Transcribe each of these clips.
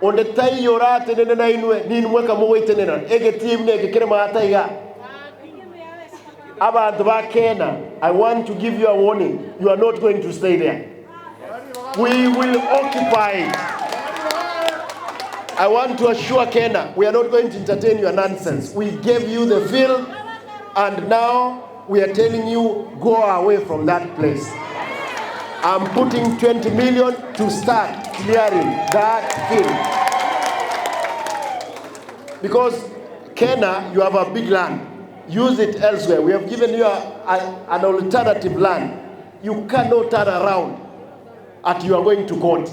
onde tai yorate nene na inwe ninwe kamowe tenena ege team ne ke kirema ataiga abantu ba KeNHA. I want to give you a warning. You are not going to stay there. We will occupy it. I want to assure KeNHA, we are not going to entertain your nonsense. We gave you the field, and now we are telling you, go away from that place. I'm putting 20 million to start clearing that field. Because KeNHA, you have a big land. Use it elsewhere. We have given you an alternative land. You cannot turn around at you are going to court.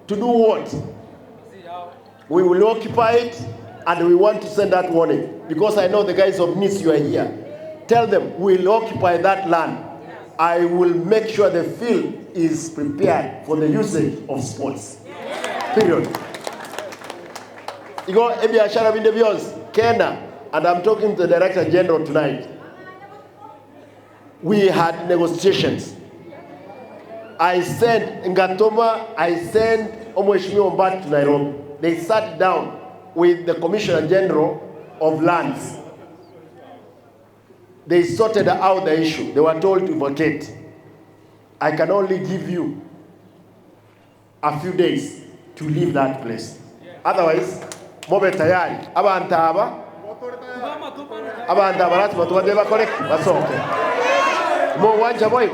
To do what? We will occupy it, and we want to send that warning. Because I know the guys of NIS, you are here. Tell them, we'll occupy that land. I will make sure the field is prepared for the usage of sports. Period. You go, KeNHA, and I'm talking to the Director General tonight. We had negotiations. I sent Ngatoma, I sent Omweshimiwa back to Nairobi. They sat down with the Commissioner General of Lands. They sorted out the issue. They were told to vacate. I can only give you a few days to leave that place. Otherwise, mobe tayari. Abantaba lati matuwadeba correct. That's okay. Mo wanja boy.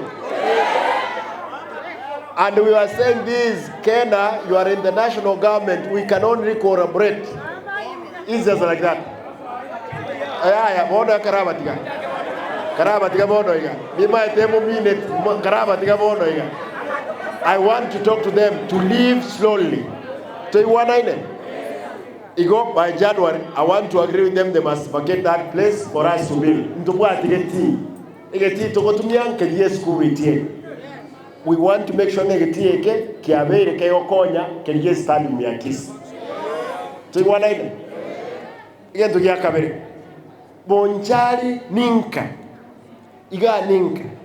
And we were saying this, KeNHA, you are in the national government. We can only collaborate. It's just like that. Aya, bono karabatiga. Karabatiga bono iga. Mima etemo minute karabatiga bono iga. I want to talk to them to leave slowly. So you want to Igo by January, I want to agree with them. They must vacate that place for us to build. We want to make sure negatieke kiabere kayo konya kenye stadium ya Kisii. So you want to igen to ya kabere. Bonchari ninka. Iga ninka.